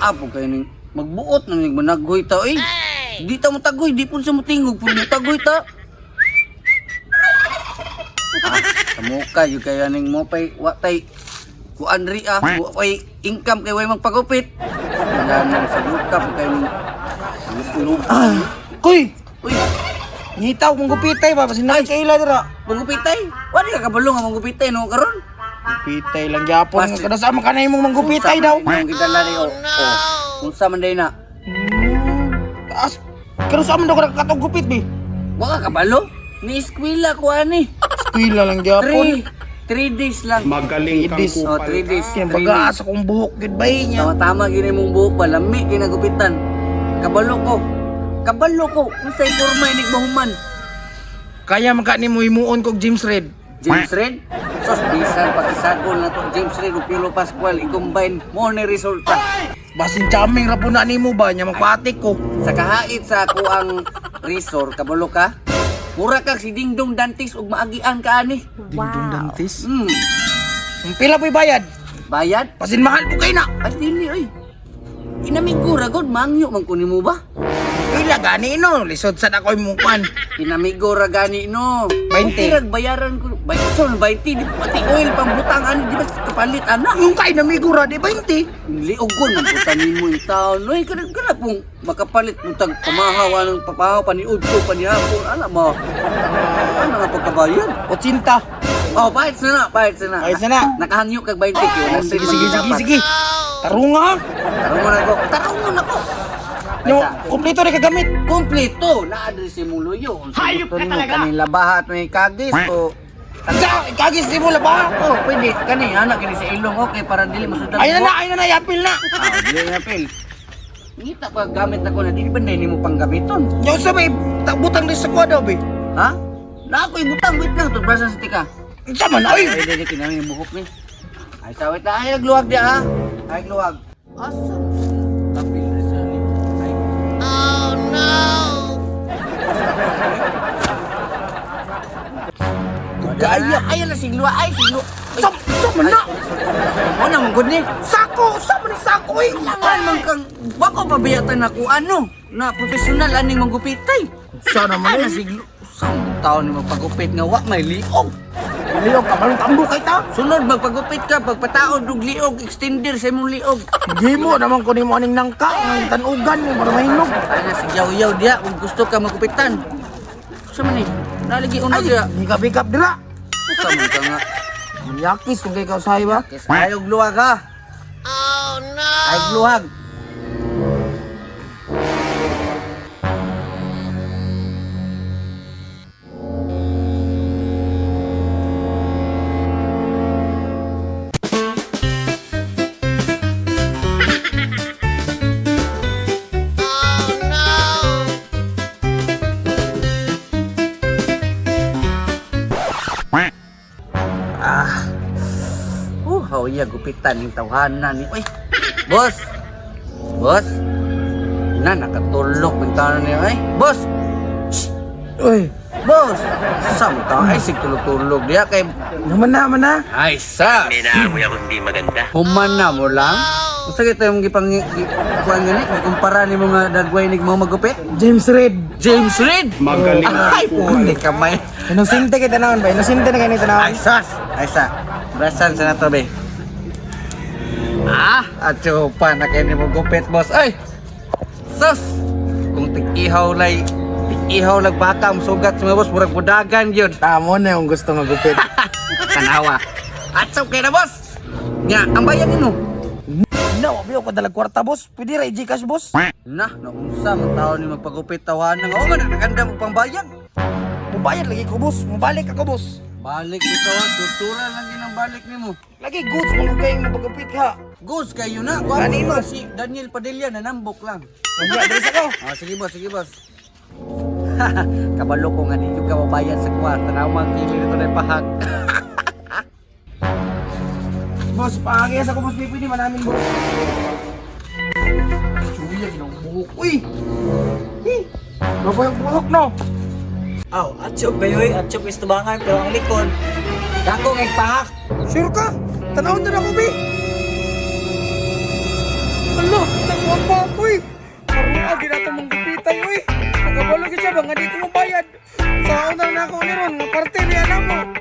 apo kayo ning magbuot na ning managhoy ta eh. Di ta mo tagoy, di pun sa mutingog pun mo tagoy ta. Kamuka yung kaya ning mo pa'y watay kuan ri way income kay way magpagupit. Wala nang sa luka po kayo ning Kuy, uy, ngitaw mong gupitay ba? Kasi nakikaila dira. manggupitay? Wala ka kabalo nga manggupitay no karon? Gupitay lang gyapon. Pas- Kada sa kanay mong manggupitay daw. Ang gidala ni unsa man day na? Taas. Pero sa amin daw ka nakakatog gupit bi. Wa ka kabalo? Ni eskwela ko ani. Eskwela lang gyapon. 3 days lang. Magaling kang Idis. Oh, kupal 3 days. Kaya baga sa kong buhok gid bay niya. Tama-tama gini mong buhok pa, lami ginagupitan. Kabalo ko. Kabalo ko. Unsay porma inig mahuman? Kaya magka ni mo himuon kog James Red. James Red? Sos, bisan pakisagol na to. James Red o Pilo Pascual, i-combine mo ni resulta. Basin chaming ra po na nimo ba nya magpatik ko. Sa kahait sa ako ang resort, kabalo ka? Mura kag si Dingdong Dantis ug maagian ka ani. Dingdong dantis. Ang pila po'y bayad? Bayad? Pasin mahal po kayo na. At dili oy. Inamigura gud mangyo man kunin mo ba? Pila gani no, lisod sa ako'y mukwan. Inamigura gani no. 20. Pirag bayaran ko. Bayson 20 di pati oil pang butang ani di ba kapalit ana. Yung kay na migura di 20. Liog ko nang putanin mo yung taon. Oy kada pong makapalit mo tag pamahaw anong papahaw paniud ko panihapon ana mo. Ano nga pagkabayad? 80. Oh, pahit na. Ayos na na. Nakahangyo kag 20 kyo. Sige. Tarunga. Tarong mo na ko. Tarong mo na ko. Yung kumpleto rin kagamit. Kompleto na address mo luyo. Hayop ka talaga. Kanila bahat may kagis o Kagis di mo ba? oh, pwede kani anak kini sa ilong okay para dili masudal. Ayun na, yapil na. Dili na pil. Ngita pa gamit ako na dili ba nimo pang gamiton? Yung sabay, butang din sa kwadaw be. Ha? Na ako ibutang wait lang to brasa sa tika. Sama na, ay. Ay dili kinami yung buhok ni. Ay sawit na ay nagluwag dia ha. Ay nagluwag. Asa? Tapil na sa ni. Ay. Oh no. Gaya ay na sigluwa ay sigluwa. Sama na. Ano mong good ni? Sako, sama ni sako eh. Kailangan man kang bako pabiyatan ako ano na professional aning manggupitay. Sana man Ano siglo? Sang taon ni magpagupit nga wa may liog. Liog ka, malong tambo kay ta. Sunod magpagupit ka pagpataod og liog extender sa imong liog. Di mo naman ko ni mo aning nangka, ng tanugan mo, para mahinog. Ana si yaw-yaw dia kung gusto ka magupitan. Sa man ni? Nalagi una dia. Di ka pick up dira. Sa man ka nga. Yakis kung kay kausahay ba? Ayog luwag ha. Oh no. Ayog luwag. Iya gupitan yung tawhanan ni. Uy, boss! Boss! Na, nakatulog ng tawanan niya. Ay, boss! Shh! Uy, Boss! Saan ka? Ay, tulog-tulog diya kay... naman na. Ay, sas! May naamoy ako hindi maganda. Human na mo lang? Gusto kita yung kuhan gani? Kumpara ni mo nga dagway ni mo magupit? James Red. James Reid! Magaling Ay, puti ka may... Inosinte kita naman ba? Inosinte na kayo nito Ay, naman. sas! Ay, sa! Brasan sa nato, be. At pa na kayo ni mo gupit, boss. Ay! Sus! Kung tig-ihaw lay, tig-ihaw lang baka sugat sa mga boss, murag budagan yun. Tamo na yung gusto magupit. Tanawa. At kay na, boss! Nga, ang bayan nino. No, abiyo ko dalag kwarta, boss. Pwede ra i-Gcash, boss. Naunsa, mga tao ni magpagupit tawanan. Oo man, naganda mo pang bayan. Mubayad lagi ko, boss. Mubalik ako, boss. Balik ito ha, susura lang yun ang balik ni mo. Lagi goods mo kayong magupit ha. Gus, kayo na. Kanino? Si Daniel Padilla, nanambok lang. Mamaya, dali sa ko. Sige boss, sige boss. Kabalo ko nga ninyo kababayan sa kwarta na magkili nito na pahag. Boss, paagayas ako, boss. Pwede manamin, boss. Chuya, ginang buhok. Uy! Bago yung buhok, no? Aw, atsyop kayo eh. Atsyop is tubangan pero ang likod. Dako ng pahak. Sure ka? Tanawin na ako, be. Alo, nga di ko mabayad. Sa unang nako ni ron, nga parte niya na mo.